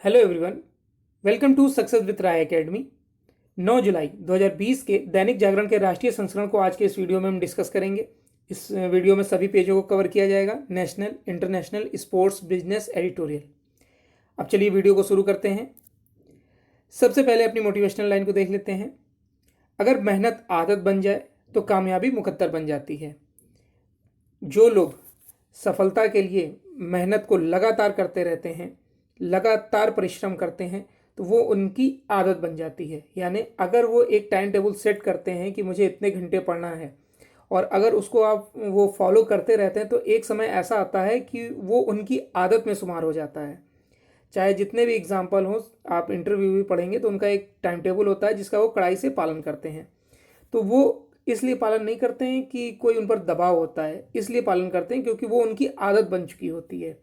Hello everyone. Welcome to success with Rai academy. 9 जुलाई 2020 के दैनिक जागरण के राष्ट्रीय संस्करण को आज के इस वीडियो में हम डिस्कस करेंगे। इस वीडियो में सभी पेजों को कवर किया जाएगा। National, international, sports, business, editorial. अब चलिए वीडियो को शुरू करते हैं। सबसे पहले अपनी मोटिवेशनल लाइन को देख लेते हैं। अगर मेहनत आदत बन जाए तो कामयाबी मुकद्दर बन जाती है। जो लोग सफलता के लिए मेहनत को लगातार करते रहते हैं, लगातार परिश्रम करते हैं, तो वो उनकी आदत बन जाती है। यानी अगर वो एक टाइम टेबल सेट करते हैं कि मुझे इतने घंटे पढ़ना है, और अगर उसको आप वो फॉलो करते रहते हैं, तो एक समय ऐसा आता है कि वो उनकी आदत में शुमार हो जाता है। चाहे जितने भी एग्जाम्पल हों, आप इंटरव्यू भी पढ़ेंगे तो उनका एक टाइम टेबल होता है जिसका वो कड़ाई से पालन करते हैं। तो वो इसलिए पालन नहीं करते हैं कि कोई उन पर दबाव होता है, इसलिए पालन करते हैं क्योंकि वो उनकी आदत बन चुकी होती है।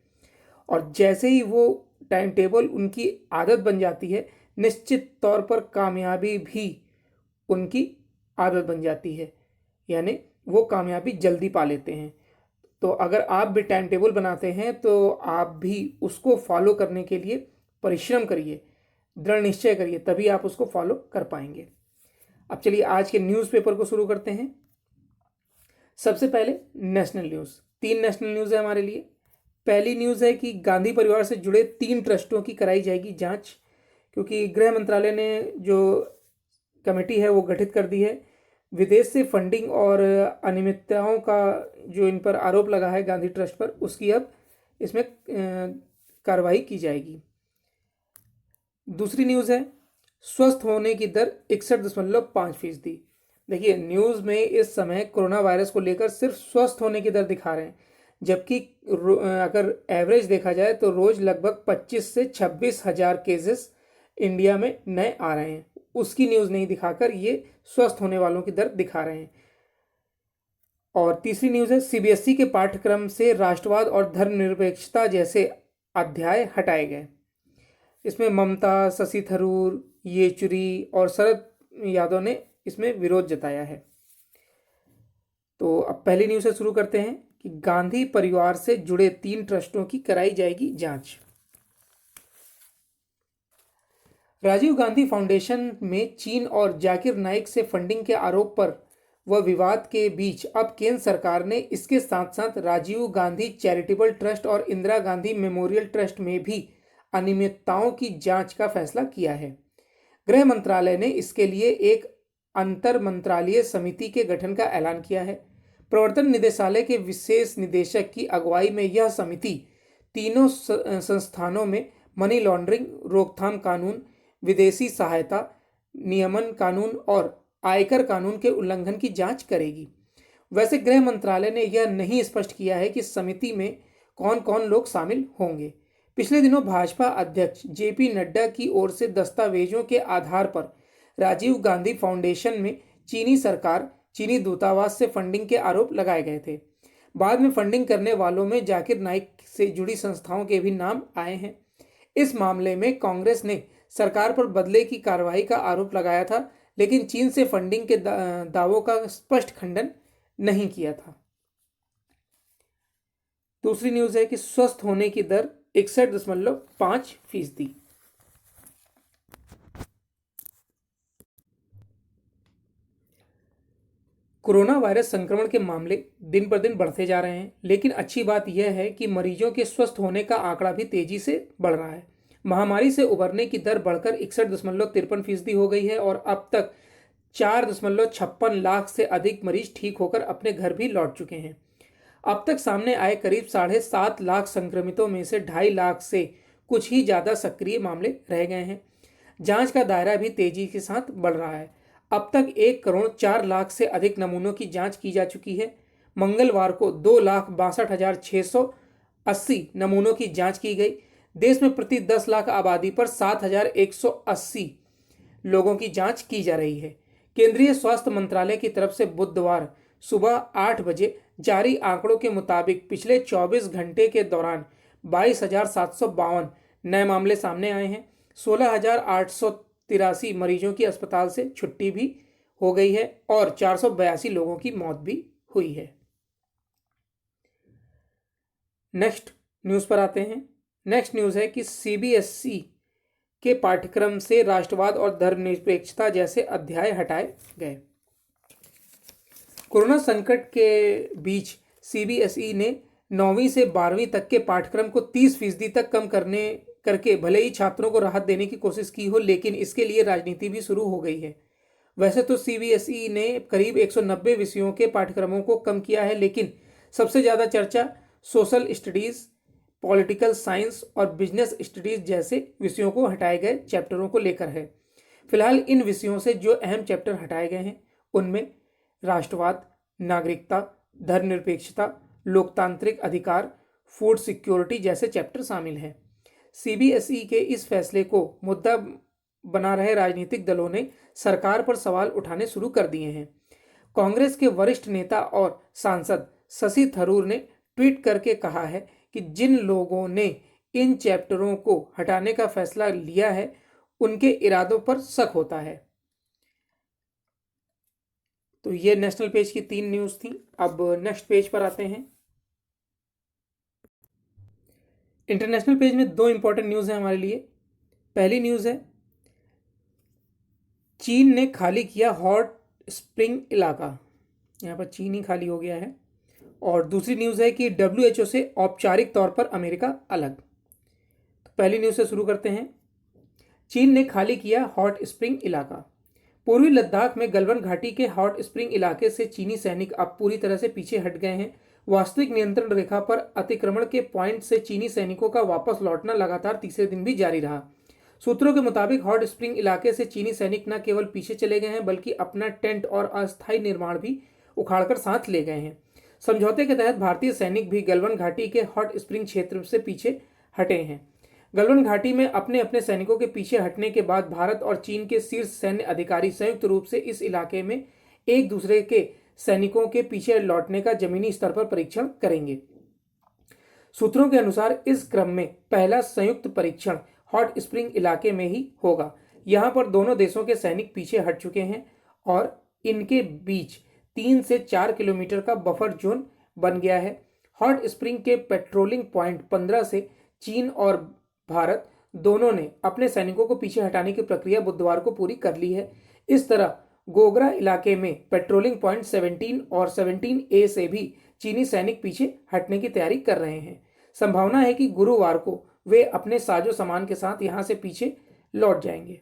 और जैसे ही वो टाइम टेबल उनकी आदत बन जाती है, निश्चित तौर पर कामयाबी भी उनकी आदत बन जाती है। यानी वो कामयाबी जल्दी पा लेते हैं। तो अगर आप भी टाइम टेबल बनाते हैं तो आप भी उसको फॉलो करने के लिए परिश्रम करिए, दृढ़ निश्चय करिए, तभी आप उसको फॉलो कर पाएंगे। अब चलिए आज के न्यूज़पेपर को शुरू करते हैं। सबसे पहले नेशनल न्यूज़। 3 नेशनल न्यूज़ है हमारे लिए। पहली न्यूज़ है कि गांधी परिवार से जुड़े 3 ट्रस्टों की कराई जाएगी जांच, क्योंकि गृह मंत्रालय ने जो कमेटी है वो गठित कर दी है। विदेश से फंडिंग और अनियमितताओं का जो इन पर आरोप लगा है गांधी ट्रस्ट पर, उसकी अब इसमें कार्रवाई की जाएगी। दूसरी न्यूज़ है स्वस्थ होने की दर 61.5%। देखिए, न्यूज़ में इस समय कोरोना वायरस को लेकर सिर्फ स्वस्थ होने की दर दिखा रहे हैं, जबकि अगर एवरेज देखा जाए तो रोज लगभग 25 से 26 हजार केसेस इंडिया में नए आ रहे हैं। उसकी न्यूज़ नहीं दिखाकर ये स्वस्थ होने वालों की दर दिखा रहे हैं। और तीसरी न्यूज़ है सीबीएसई के पाठ्यक्रम से राष्ट्रवाद और धर्मनिरपेक्षता जैसे अध्याय हटाए गए। इसमें ममता, शशि थरूर, येचुरी और शरद यादव ने इसमें विरोध जताया है। तो अब पहली न्यूज़ से शुरू करते हैं कि गांधी परिवार से जुड़े 3 ट्रस्टों की कराई जाएगी जांच। राजीव गांधी फाउंडेशन में चीन और जाकिर नाइक से फंडिंग के आरोप पर व विवाद के बीच अब केंद्र सरकार ने इसके साथ साथ राजीव गांधी चैरिटेबल ट्रस्ट और इंदिरा गांधी मेमोरियल ट्रस्ट में भी अनियमितताओं की जांच का फैसला किया है। गृह मंत्रालय ने इसके लिए एक अंतर मंत्रालयीय समिति के गठन का ऐलान किया है। प्रवर्तन निदेशालय के विशेष निदेशक की अगुवाई में यह समिति तीनों संस्थानों में मनी लॉन्ड्रिंग रोकथाम कानून, विदेशी सहायता नियमन कानून और आयकर कानून के उल्लंघन की जांच करेगी। वैसे गृह मंत्रालय ने यह नहीं स्पष्ट किया है कि समिति में कौन कौन लोग शामिल होंगे। पिछले दिनों भाजपा अध्यक्ष जेपी नड्डा की ओर से दस्तावेजों के आधार पर राजीव गांधी फाउंडेशन में चीनी सरकार, चीनी दूतावास से फंडिंग के आरोप लगाए गए थे। बाद में फंडिंग करने वालों में जाकिर नाइक से जुड़ी संस्थाओं के भी नाम आए हैं। इस मामले में कांग्रेस ने सरकार पर बदले की कार्रवाई का आरोप लगाया था, लेकिन चीन से फंडिंग के दावों का स्पष्ट खंडन नहीं किया था। दूसरी न्यूज़ है कि स्वस्थ होने की दर 61.5%। कोरोना वायरस संक्रमण के मामले दिन पर दिन बढ़ते जा रहे हैं, लेकिन अच्छी बात यह है कि मरीजों के स्वस्थ होने का आंकड़ा भी तेजी से बढ़ रहा है। महामारी से उबरने की दर बढ़कर 61.53% हो गई है और अब तक 4.56 लाख से अधिक मरीज ठीक होकर अपने घर भी लौट चुके हैं। अब तक सामने आए करीब 7.5 लाख संक्रमितों में से 2.5 लाख से कुछ ही ज़्यादा सक्रिय मामले रह गए हैं। जांच का दायरा भी तेजी के साथ बढ़ रहा है। अब तक 1 करोड़ 4 लाख से अधिक नमूनों की जांच की जा चुकी है। मंगलवार को 2,62,680 नमूनों की जांच की गई। देश में प्रति 10 लाख आबादी पर 7,180 लोगों की जांच की जा रही है। केंद्रीय स्वास्थ्य मंत्रालय की तरफ से बुधवार सुबह 8 बजे जारी आंकड़ों के मुताबिक पिछले 24 घंटे के दौरान 22,752 नए मामले सामने आए हैं। 16,883 मरीजों की अस्पताल से छुट्टी भी हो गई है और 482 लोगों की मौत भी हुई है। नेक्स्ट न्यूज़ पर आते हैं। नेक्स्ट न्यूज़ है कि सीबीएसई के पाठ्यक्रम से राष्ट्रवाद और धर्मनिरपेक्षता जैसे अध्याय हटाए गए। कोरोना संकट के बीच सीबीएसई ने 9वीं से 12वीं तक के पाठ्यक्रम को 30% तक कम करके भले ही छात्रों को राहत देने की कोशिश की हो, लेकिन इसके लिए राजनीति भी शुरू हो गई है। वैसे तो सीबीएसई ने करीब 190 विषयों के पाठ्यक्रमों को कम किया है, लेकिन सबसे ज़्यादा चर्चा सोशल स्टडीज़, पॉलिटिकल साइंस और बिजनेस स्टडीज़ जैसे विषयों को हटाए गए चैप्टरों को लेकर है। फिलहाल इन विषयों से जो अहम चैप्टर हटाए गए हैं उनमें राष्ट्रवाद, नागरिकता, धर्मनिरपेक्षता, लोकतांत्रिक अधिकार, फूड सिक्योरिटी जैसे चैप्टर शामिल हैं। सीबीएसई के इस फैसले को मुद्दा बना रहे राजनीतिक दलों ने सरकार पर सवाल उठाने शुरू कर दिए हैं। कांग्रेस के वरिष्ठ नेता और सांसद शशि थरूर ने ट्वीट करके कहा है कि जिन लोगों ने इन चैप्टरों को हटाने का फैसला लिया है उनके इरादों पर शक होता है। तो ये नेशनल पेज की 3 न्यूज़ थी। अब नेक्स्ट पेज पर आते हैं। इंटरनेशनल पेज में 2 इंपॉर्टेंट न्यूज़ है हमारे लिए। पहली न्यूज़ है चीन ने खाली किया हॉट स्प्रिंग इलाका, यहाँ पर चीन ही खाली हो गया है। और दूसरी न्यूज़ है कि WHO से औपचारिक तौर पर अमेरिका अलग। तो पहली न्यूज़ से शुरू करते हैं। चीन ने खाली किया हॉट स्प्रिंग इलाका। पूर्वी लद्दाख में गलवान घाटी के हॉट स्प्रिंग इलाके से चीनी सैनिक अब पूरी तरह से पीछे हट गए हैं। वास्तविक नियंत्रण रेखा पर अतिक्रमण के पॉइंट से चीनी सैनिकों का वापस लौटना लगातार तीसरे दिन भी जारी रहा। सूत्रों के मुताबिक हॉट स्प्रिंग इलाके से चीनी सैनिक न केवल पीछे चले गए हैं बल्कि अपना टेंट और अस्थायी निर्माण भी उखाड़कर साथ ले गए हैं। समझौते के तहत भारतीय सैनिक भी गलवान घाटी के हॉट स्प्रिंग क्षेत्र से पीछे हटे हैं। गलवान घाटी में अपने अपने सैनिकों के पीछे हटने के बाद भारत और चीन के शीर्ष सैन्य अधिकारी संयुक्त रूप से इस इलाके में एक दूसरे के सैनिकों के पीछे लौटने का जमीनी स्तर पर परीक्षण करेंगे। सूत्रों के अनुसार इस क्रम में पहला संयुक्त परीक्षण हॉट स्प्रिंग इलाके में ही होगा। यहाँ पर दोनों देशों के सैनिक पीछे हट चुके हैं और इनके बीच 3 से 4 किलोमीटर का बफर जोन बन गया है। हॉट स्प्रिंग के पेट्रोलिंग पॉइंट 15 से चीन और भारत दोनों ने अपने सैनिकों को पीछे हटाने की प्रक्रिया बुधवार को पूरी कर ली है। इस तरह गोगरा इलाके में पेट्रोलिंग पॉइंट 17 और 17A से भी चीनी सैनिक पीछे हटने की तैयारी कर रहे हैं। संभावना है कि गुरुवार को वे अपने साजो सामान के साथ यहां से पीछे लौट जाएंगे।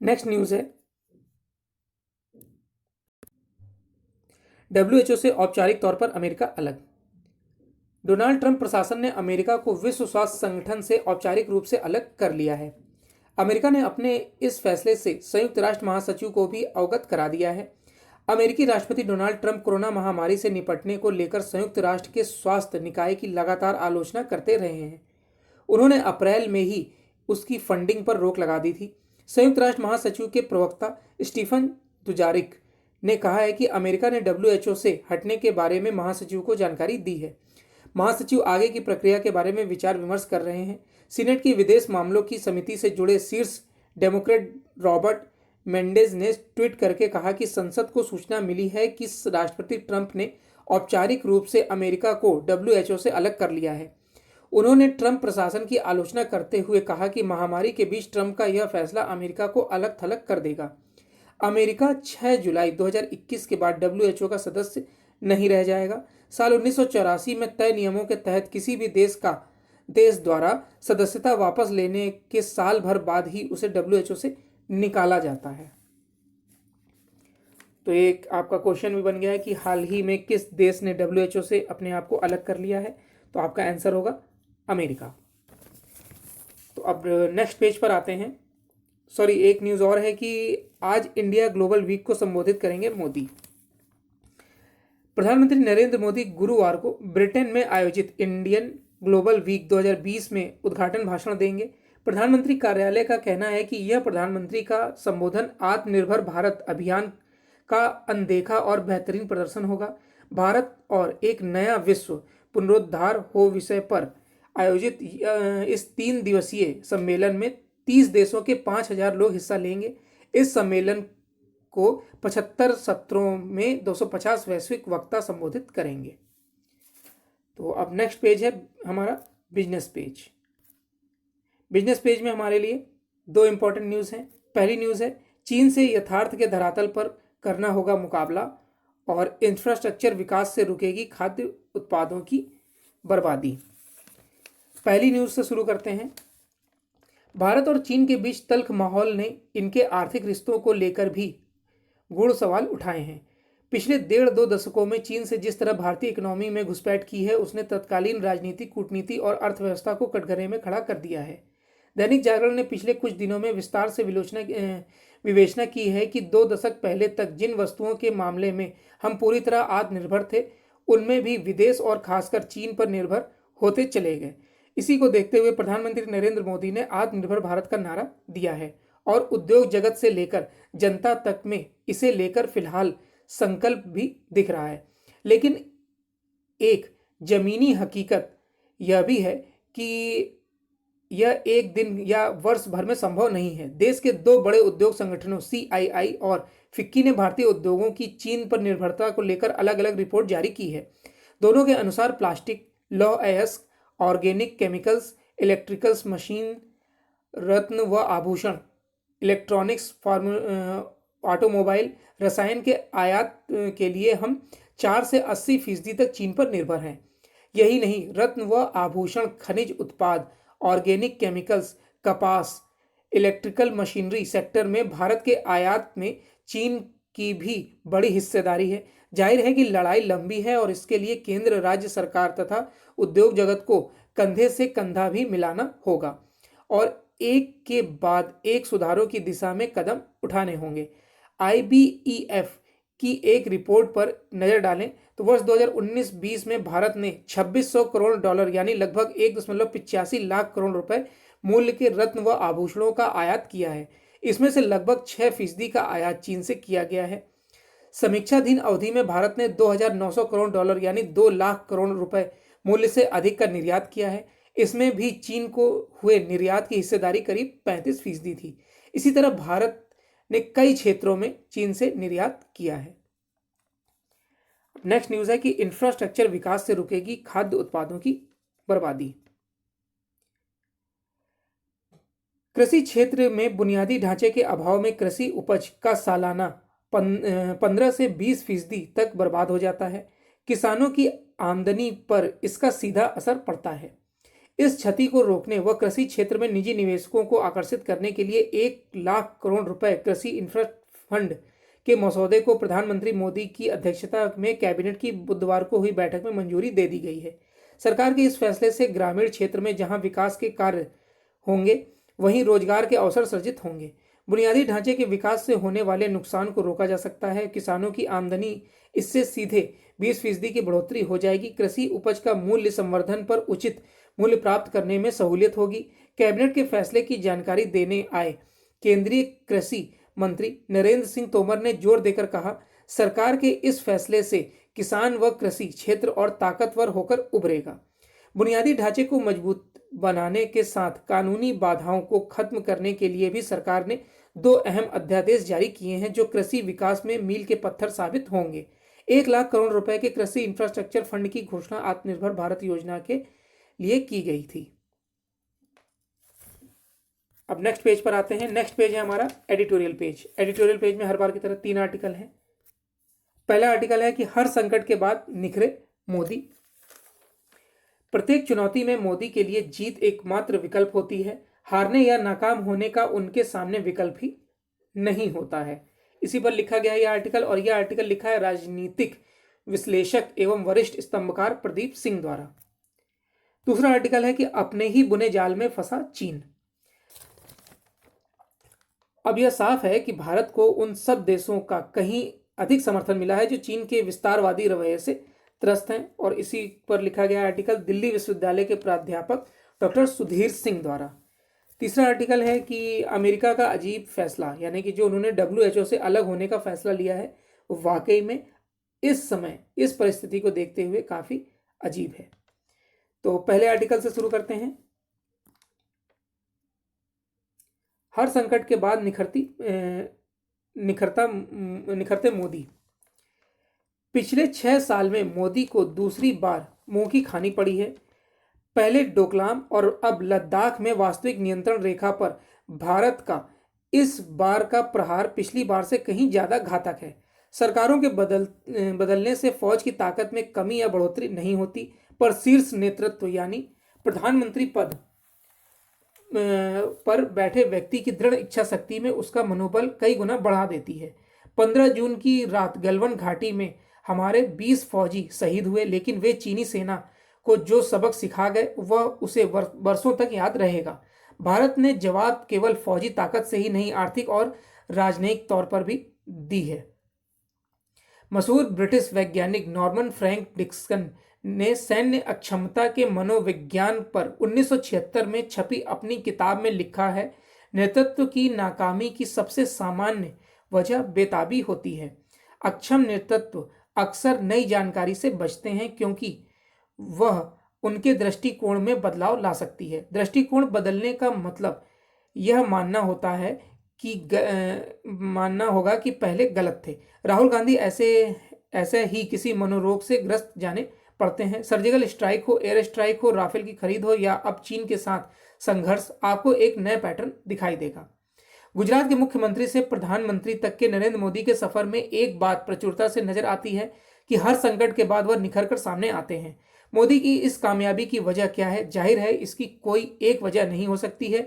नेक्स्ट न्यूज है WHO से औपचारिक तौर पर अमेरिका अलग। डोनाल्ड ट्रंप प्रशासन ने अमेरिका को विश्व स्वास्थ्य संगठन से औपचारिक रूप से अलग कर लिया है। अमेरिका ने अपने इस फैसले से संयुक्त राष्ट्र महासचिव को भी अवगत करा दिया है। अमेरिकी राष्ट्रपति डोनाल्ड ट्रंप कोरोना महामारी से निपटने को लेकर संयुक्त राष्ट्र के स्वास्थ्य निकाय की लगातार आलोचना करते रहे हैं। उन्होंने अप्रैल में ही उसकी फंडिंग पर रोक लगा दी थी। संयुक्त राष्ट्र महासचिव के प्रवक्ता स्टीफन दुजारिक ने कहा है कि अमेरिका ने WHO से हटने के बारे में महासचिव को जानकारी दी है। महासचिव आगे की प्रक्रिया के बारे में विचार विमर्श कर रहे हैं। सीनेट की विदेश मामलों की समिति से जुड़े शीर्ष डेमोक्रेट रॉबर्ट मेंडेज ने ट्वीट करके कहा कि संसद को सूचना मिली है कि राष्ट्रपति ट्रंप ने औपचारिक रूप से अमेरिका को WHO से अलग कर लिया है। उन्होंने ट्रंप प्रशासन की आलोचना करते हुए कहा कि महामारी के बीच ट्रंप का यह फैसला अमेरिका को अलग थलग कर देगा। अमेरिका 6 जुलाई 2021 के बाद WHO का सदस्य नहीं रह जाएगा। साल 1984 में तय नियमों के तहत किसी भी देश द्वारा सदस्यता वापस लेने के साल भर बाद ही उसे WHO से निकाला जाता है। तो एक आपका क्वेश्चन भी बन गया है कि हाल ही में किस देश ने WHO से अपने आप को अलग कर लिया है। तो आपका आंसर होगा अमेरिका। तो अब नेक्स्ट पेज पर आते हैं। एक न्यूज़ और है कि आज इंडिया ग्लोबल वीक को संबोधित करेंगे मोदी। प्रधानमंत्री नरेंद्र मोदी गुरुवार को ब्रिटेन में आयोजित इंडियन ग्लोबल वीक 2020 में उद्घाटन भाषण देंगे। प्रधानमंत्री कार्यालय का कहना है कि यह प्रधानमंत्री का संबोधन आत्मनिर्भर भारत अभियान का अनदेखा और बेहतरीन प्रदर्शन होगा। भारत और एक नया विश्व पुनरुद्धार हो विषय पर आयोजित इस 3 दिवसीय सम्मेलन में 30 देशों के 5000 लोग हिस्सा लेंगे। इस सम्मेलन को 75 सत्रों में 250 वैश्विक वक्ता संबोधित करेंगे। तो अब नेक्स्ट पेज है हमारा बिजनेस पेज। बिजनेस पेज में हमारे लिए दो इंपॉर्टेंट न्यूज़ हैं। पहली न्यूज़ है, चीन से यथार्थ के धरातल पर करना होगा मुकाबला और इंफ्रास्ट्रक्चर विकास से रुकेगी खाद्य उत्पादों की बर्बादी। पहली न्यूज़ से शुरू करते हैं। भारत और चीन के बीच तल्ख माहौल ने इनके आर्थिक रिश्तों को लेकर भी गूढ़ सवाल उठाए हैं। पिछले 1.5-2 दशकों में चीन से जिस तरह भारतीय इकोनॉमी में घुसपैठ की है, उसने तत्कालीन राजनीति, कूटनीति और अर्थव्यवस्था को कटघरे में खड़ा कर दिया है। दैनिक जागरण ने पिछले कुछ दिनों में विस्तार से विवेचना की है कि 2 दशक पहले तक जिन वस्तुओं के मामले में हम पूरी तरह आत्मनिर्भर थे, उनमें भी विदेश और खासकर चीन पर निर्भर होते चले गए। इसी को देखते हुए प्रधानमंत्री नरेंद्र मोदी ने आत्मनिर्भर भारत का नारा दिया है और उद्योग जगत से लेकर जनता तक में इसे लेकर फिलहाल संकल्प भी दिख रहा है। लेकिन एक जमीनी हकीकत यह भी है कि यह एक दिन या वर्ष भर में संभव नहीं है। देश के दो बड़े उद्योग संगठनों CII और फिक्की ने भारतीय उद्योगों की चीन पर निर्भरता को लेकर अलग अलग रिपोर्ट जारी की है। दोनों के अनुसार प्लास्टिक, लौह अयस्क, ऑर्गेनिक केमिकल्स, इलेक्ट्रिकल्स, मशीन, रत्न व आभूषण, इलेक्ट्रॉनिक्स, ऑटोमोबाइल, रसायन के आयात के लिए हम 4 से 80% तक चीन पर निर्भर हैं। यही नहीं, रत्न व आभूषण, खनिज उत्पाद, ऑर्गेनिक केमिकल्स, कपास, इलेक्ट्रिकल मशीनरी सेक्टर में भारत के आयात में चीन की भी बड़ी हिस्सेदारी है। जाहिर है कि लड़ाई लंबी है और इसके लिए केंद्र, राज्य सरकार तथा उद्योग जगत को कंधे से कंधा भी मिलाना होगा और एक के बाद एक सुधारों की दिशा में कदम उठाने होंगे। IBEF की एक रिपोर्ट पर नजर डालें तो वर्ष 2019-20 में भारत ने $2600 करोड़ यानी लगभग 1.85 लाख करोड़ रुपए मूल्य के रत्न व आभूषणों का आयात किया है। इसमें से लगभग 6% का आयात चीन से किया गया है। समीक्षाधीन अवधि में भारत ने $2900 करोड़ यानी 2 लाख करोड़ रुपए मूल्य से अधिक का निर्यात किया है। इसमें भी चीन को हुए निर्यात की हिस्सेदारी करीब 35% थी। इसी तरह भारत ने कई क्षेत्रों में चीन से निर्यात किया है। नेक्स्ट न्यूज़ है कि इंफ्रास्ट्रक्चर विकास से रुकेगी खाद्य उत्पादों की बर्बादी। कृषि क्षेत्र में बुनियादी ढांचे के अभाव में कृषि उपज का सालाना 15 से 20% तक बर्बाद हो जाता है। किसानों की आमदनी पर इसका सीधा असर पड़ता है। इस क्षति को रोकने व कृषि क्षेत्र में निजी निवेशकों को आकर्षित करने के लिए 1 लाख करोड़ रुपए कृषि इंफ्रा फंड के मसौदे को प्रधानमंत्री मोदी की अध्यक्षता में कैबिनेट की बुधवार को हुई बैठक में मंजूरी दे दी गई है। सरकार के इस फैसले से ग्रामीण क्षेत्र में जहां विकास के कार्य होंगे, वहीं रोजगार के अवसर सृजित होंगे। बुनियादी ढांचे के विकास से होने वाले नुकसान को रोका जा सकता है। किसानों की आमदनी इससे सीधे 20% की बढ़ोतरी हो जाएगी। कृषि उपज का मूल्य संवर्धन पर उचित मूल्य प्राप्त करने में सहूलियत होगी। कैबिनेट के फैसले की जानकारी देने आए केंद्रीय कृषि मंत्री नरेंद्र सिंह तोमर ने जोर देकर कहा, सरकार के इस फैसले से किसान व कृषि क्षेत्र और ताकतवर होकर उभरेगा। बुनियादी ढांचे को मजबूत बनाने के साथ कानूनी बाधाओं को खत्म करने के लिए भी सरकार ने 2 अहम अध्यादेश जारी किए हैं जो कृषि विकास में मील के पत्थर साबित होंगे। 1 लाख करोड़ रुपए के कृषि इंफ्रास्ट्रक्चर फंड की घोषणा आत्मनिर्भर भारत योजना के लिए की गई थी। अब नेक्स्ट पेज पर आते हैं। नेक्स्ट पेज है हमारा एडिटोरियल पेज। एडिटोरियल पेज में हर बार की तरह 3 आर्टिकल हैं। पहला आर्टिकल है कि हर संकट के बाद निखरे मोदी। प्रत्येक चुनौती में मोदी के लिए जीत एकमात्र विकल्प होती है। हारने या नाकाम होने का उनके सामने विकल्प ही नहीं होता है। इसी पर लिखा गया है यह आर्टिकल, और यह आर्टिकल लिखा है राजनीतिक विश्लेषक एवं वरिष्ठ स्तंभकार प्रदीप सिंह द्वारा। दूसरा आर्टिकल है कि अपने ही बुने जाल में फंसा चीन। अब यह साफ है कि भारत को उन सब देशों का कहीं अधिक समर्थन मिला है जो चीन के विस्तारवादी रवैये से त्रस्त हैं, और इसी पर लिखा गया आर्टिकल दिल्ली विश्वविद्यालय के प्राध्यापक डॉक्टर सुधीर सिंह द्वारा। तीसरा आर्टिकल है कि अमेरिका का अजीब फैसला, यानी कि जो उन्होंने WHO से अलग होने का फैसला लिया है, वो वाकई में इस समय इस परिस्थिति को देखते हुए काफी अजीब है। तो पहले आर्टिकल से शुरू करते हैं। हर संकट के बाद निखरते मोदी। पिछले 6 साल में मोदी को दूसरी बार मुंह की खानी पड़ी है। पहले डोकलाम और अब लद्दाख में वास्तविक नियंत्रण रेखा पर भारत का इस बार का प्रहार पिछली बार से कहीं ज्यादा घातक है। सरकारों के बदलने से फौज की ताकत में कमी या बढ़ोतरी नहीं होती, पर शीर्ष नेतृत्व यानी प्रधानमंत्री पद पर बैठे व्यक्ति की दृढ़ इच्छा शक्ति में उसका मनोबल कई गुना बढ़ा देती है। 15 जून की रात गलवान घाटी में हमारे 20 फौजी शहीद हुए, लेकिन वे चीनी सेना को जो सबक सिखा गए वह उसे वर्षों तक याद रहेगा। भारत ने जवाब केवल फौजी ताकत से ही नहीं, आर्थिक और राजनयिक तौर पर भी दी है। मशहूर ब्रिटिश वैज्ञानिक नॉर्मन फ्रैंक डिक्सन ने सैन्य अक्षमता के मनोविज्ञान पर 1976 में छपी अपनी किताब में लिखा है, नेतृत्व की नाकामी की सबसे सामान्य वजह बेताबी होती है। अक्षम नेतृत्व अक्सर नई जानकारी से बचते हैं क्योंकि वह उनके दृष्टिकोण में बदलाव ला सकती है। दृष्टिकोण बदलने का मतलब यह मानना होगा कि पहले गलत थे। राहुल गांधी ऐसे ही किसी मनोरोग से ग्रस्त जाने पड़ते हैं। सर्जिकल स्ट्राइक हो, एयर स्ट्राइक हो, राफेल की खरीद हो या अब चीन के साथ संघर्ष, आपको एक नया पैटर्न दिखाई देगा। गुजरात के मुख्यमंत्री से प्रधानमंत्री तक के नरेंद्र मोदी के सफर में एक बात प्रचुरता से नजर आती है कि हर संकट के बाद वह निखर कर सामने आते हैं। मोदी की इस कामयाबी की वजह क्या है? जाहिर है इसकी कोई एक वजह नहीं हो सकती है,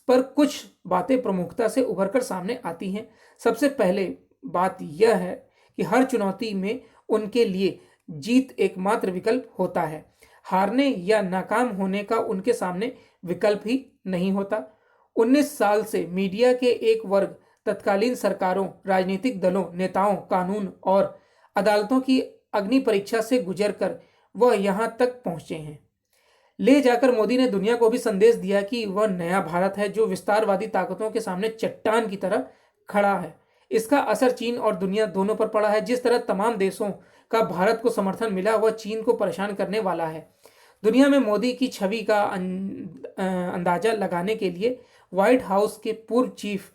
पर कुछ बातें प्रमुखता से उभर कर सामने आती हैं। सबसे पहले बात यह है कि हर चुनौती में उनके लिए जीत एकमात्र विकल्प होता है। हारने या नाकाम होने का उनके सामने विकल्प ही नहीं होता। 19 साल से मीडिया के एक वर्ग तत्कालीन सरकारों, राजनीतिक दलों, नेताओं, कानून और अदालतों की अग्नि परीक्षा से गुजरकर वह यहां तक पहुंचे हैं। ले जाकर मोदी ने दुनिया को भी संदेश दिया कि वह नया भारत है जो विस्तारवादी ताकतों के सामने चट्टान की तरह खड़ा है। इसका असर चीन और दुनिया दोनों पर पड़ा है। जिस तरह तमाम देशों का भारत को समर्थन मिला वह चीन को परेशान करने वाला है। दुनिया में मोदी की छवि का अंदाजा लगाने के लिए व्हाइट हाउस के पूर्व चीफ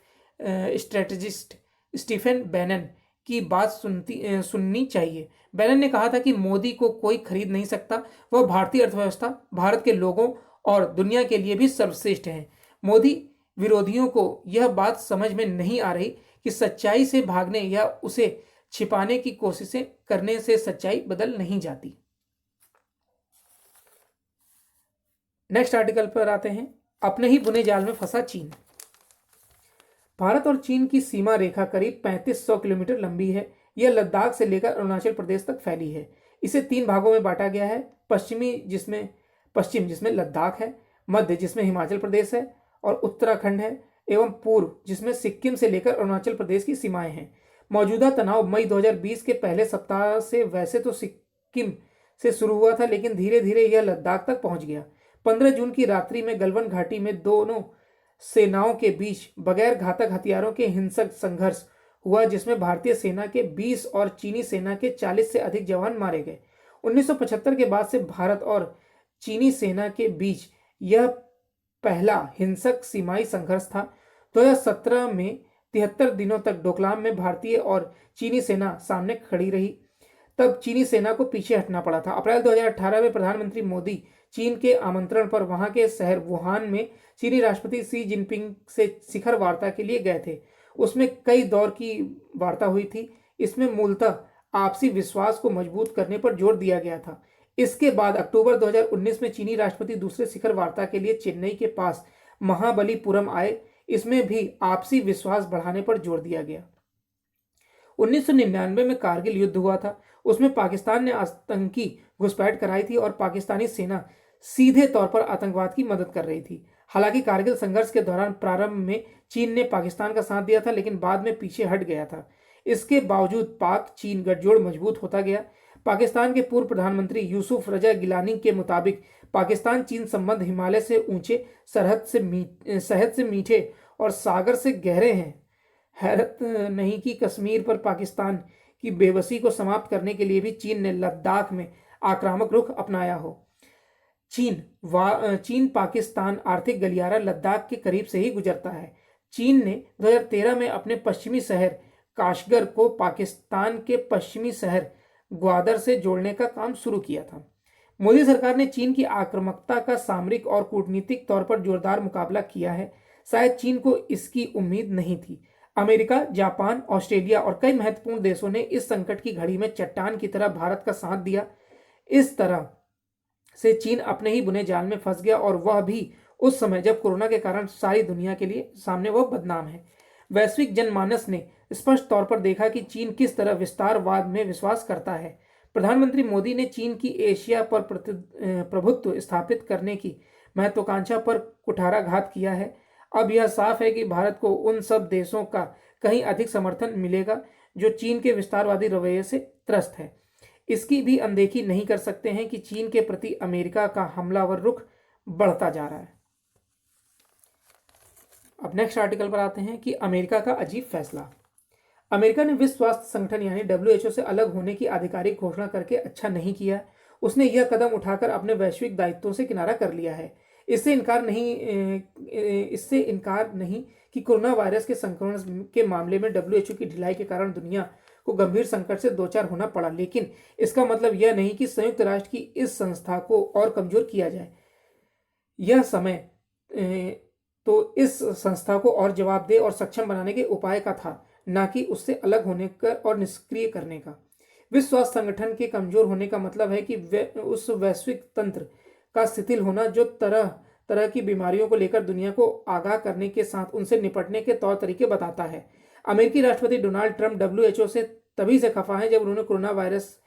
स्ट्रेटेजिस्ट स्टीफन बैनन की बात सुननी चाहिए। बैनन ने कहा था कि मोदी को कोई खरीद नहीं सकता। वह भारतीय अर्थव्यवस्था, भारत के लोगों और दुनिया के लिए भी सर्वश्रेष्ठ हैं। मोदी विरोधियों को यह बात समझ में नहीं आ रही कि सच्चाई से भागने या उसे छिपाने की कोशिशें करने से सच्चाई बदल नहीं जाती। नेक्स्ट आर्टिकल पर आते हैं। अपने ही बुने जाल में फंसा चीन। भारत और चीन की सीमा रेखा करीब 3500 किलोमीटर लंबी है। यह लद्दाख से लेकर अरुणाचल प्रदेश तक फैली है। इसे 3 भागों में बांटा गया है, पश्चिम जिसमें लद्दाख है, मध्य जिसमें हिमाचल प्रदेश है और उत्तराखंड है, एवं पूर्व जिसमें सिक्किम से लेकर अरुणाचल प्रदेश की सीमाएं हैं। मौजूदा तनाव मई 2020 के पहले सप्ताह से वैसे तो सिक्किम से शुरू हुआ था, लेकिन धीरे धीरे यह लद्दाख तक पहुंच गया। 15 जून की रात्रि में गलवान घाटी में दोनों सेनाओं के बीच बगैर घातक हथियारों के हिंसक संघर्ष हुआ, जिसमें भारतीय सेना के 20 और चीनी सेना के 40 से अधिक जवान मारे गए। 1975 के बाद से भारत और चीनी सेना के बीच यह पहला हिंसक सीमाई संघर्ष था। 2017 में 73 दिनों तक डोकलाम में भारतीय और चीनी सेना सामने खड़ी रही। तब चीनी सेना को पीछे हटना पड़ा था। अप्रैल 2018 में प्रधानमंत्री मोदी चीन के आमंत्रण पर वहां के शहर वुहान में चीनी राष्ट्रपति शी जिनपिंग से शिखर वार्ता के लिए गए थे। उसमें कई दौर की वार्ता हुई थी। इसमें मूलतः आपसी विश्वास को मजबूत करने पर जोर दिया गया था। इसके बाद अक्टूबर 2019 में चीनी राष्ट्रपति दूसरे शिखर वार्ता के लिए चेन्नई के पास महाबलीपुरम आए। इसमें भी आपसी विश्वास बढ़ाने पर जोर दिया गया। 1999 में कारगिल युद्ध हुआ था। उसमें पाकिस्तान ने आतंकी घुसपैठ कराई थी और पाकिस्तानी सेना सीधे तौर पर आतंकवाद की मदद कर रही थी। हालांकि कारगिल संघर्ष के दौरान प्रारंभ में चीन ने पाकिस्तान का साथ दिया था, लेकिन बाद में पीछे हट गया था। इसके बावजूद पाक चीन गठजोड़ मजबूत होता गया। पाकिस्तान के पूर्व प्रधानमंत्री यूसुफ रजा गिलानी के मुताबिक पाकिस्तान चीन संबंध हिमालय से ऊंचे, शहद से मीठे और सागर से गहरे हैं। हैरत नहीं कि कश्मीर पर पाकिस्तान की बेबसी को समाप्त करने के लिए भी चीन ने लद्दाख में आक्रामक रुख अपनाया हो। चीन पाकिस्तान आर्थिक गलियारा लद्दाख के करीब से ही गुजरता है। चीन ने 2013 में अपने पश्चिमी शहर काशगर को पाकिस्तान के पश्चिमी शहर ग्वादर से जोड़ने का काम शुरू किया था। मोदी सरकार ने चीन की आक्रामकता का सामरिक और कूटनीतिक तौर पर जोरदार मुकाबला किया है। शायद चीन को इसकी उम्मीद नहीं थी। अमेरिका, जापान, ऑस्ट्रेलिया और कई महत्वपूर्ण देशों ने इस संकट की घड़ी में चट्टान की तरह भारत का साथ दिया। इस तरह से चीन अपने ही बुने जाल में फंस गया, और वह भी उस समय जब कोरोना के कारण सारी दुनिया के लिए सामने वह बदनाम है। वैश्विक जनमानस ने स्पष्ट तौर पर देखा कि चीन किस तरह विस्तारवाद में विश्वास करता है। प्रधानमंत्री मोदी ने चीन की एशिया पर प्रभुत्व स्थापित करने की महत्वाकांक्षा पर कुठाराघात किया है। अब यह साफ है कि भारत को उन सब देशों का कहीं अधिक समर्थन मिलेगा जो चीन के विस्तारवादी रवैये से त्रस्त है। इसकी भी अनदेखी नहीं कर सकते हैं कि चीन के प्रति अमेरिका का हमलावर रुख बढ़ता जा रहा है। अब नेक्स्ट आर्टिकल पर आते हैं कि अमेरिका का अजीब फैसला। अमेरिका ने विश्व स्वास्थ्य संगठन यानी WHO से अलग होने की आधिकारिक घोषणा करके अच्छा नहीं किया। उसने यह कदम उठाकर अपने वैश्विक दायित्वों से किनारा कर लिया है। इससे इनकार नहीं कि कोरोना वायरस के संक्रमण के मामले में WHO की ढिलाई के कारण दुनिया को गंभीर संकट से दो चार होना पड़ा, लेकिन इसका मतलब यह नहीं कि संयुक्त राष्ट्र की इस संस्था को और कमजोर किया जाए। यह समय तो इस संस्था को और जवाबदेह और सक्षम बनाने के उपाय का था, न कि उससे अलग होने का और निष्क्रिय करने का। विश्व स्वास्थ्य संगठन के कमजोर होने का मतलब है कि उस वैश्विक तंत्र का शिथिल होना जो तरह तरह की बीमारियों को लेकर दुनिया को आगाह करने के साथ उनसे निपटने के तौर तरीके बताता है। अमेरिकी राष्ट्रपति डोनाल्ड ट्रंप WHO से तभी से खफा है जब उन्होंने कोरोना वायरस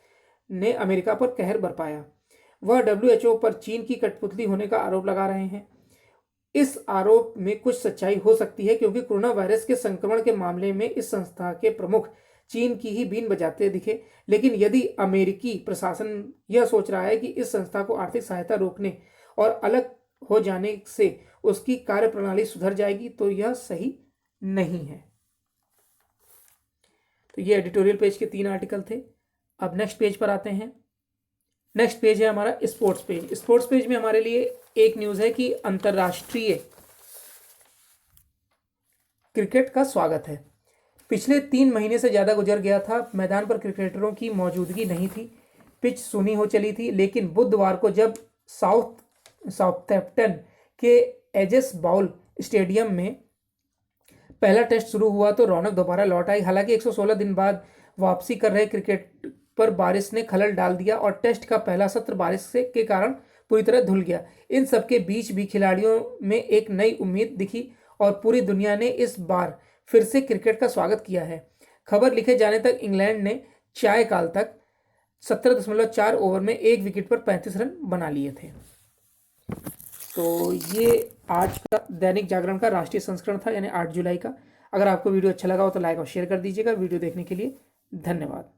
ने अमेरिका पर कहर बरपाया। वह WHO पर चीन की कठपुतली होने का आरोप लगा रहे हैं। इस आरोप में कुछ सच्चाई हो सकती है, क्योंकि कोरोना वायरस के संक्रमण के मामले में इस संस्था के प्रमुख चीन की ही बीन बजाते दिखे। लेकिन यदि अमेरिकी प्रशासन यह सोच रहा है कि इस संस्था को आर्थिक सहायता रोकने और अलग हो जाने से उसकी कार्यप्रणाली सुधर जाएगी, तो यह सही नहीं है। तो ये एडिटोरियल पेज के 3 आर्टिकल थे। अब नेक्स्ट पेज पर आते हैं। नेक्स्ट पेज है हमारा स्पोर्ट्स पेज। स्पोर्ट्स पेज में हमारे लिए एक न्यूज़ है कि अंतर्राष्ट्रीय क्रिकेट का स्वागत है। पिछले 3 महीने से ज़्यादा गुजर गया था, मैदान पर क्रिकेटरों की मौजूदगी नहीं थी, पिच सूनी हो चली थी। लेकिन बुधवार को जब साउथैम्पटन के एजेस बाउल स्टेडियम में पहला टेस्ट शुरू हुआ तो रौनक दोबारा लौट आई। हालांकि 116 दिन बाद वापसी कर रहे क्रिकेट पर बारिश ने खलल डाल दिया और टेस्ट का पहला सत्र बारिश से के कारण पूरी तरह धुल गया। इन सबके बीच भी खिलाड़ियों में एक नई उम्मीद दिखी और पूरी दुनिया ने इस बार फिर से क्रिकेट का स्वागत किया है। खबर लिखे जाने तक इंग्लैंड ने चाय काल तक 17.4 ओवर में 1 विकेट पर 35 रन बना लिए थे। तो ये आज का दैनिक जागरण का राष्ट्रीय संस्करण था, यानी 8 जुलाई का। अगर आपको वीडियो अच्छा लगा हो तो लाइक और शेयर कर दीजिएगा। वीडियो देखने के लिए धन्यवाद।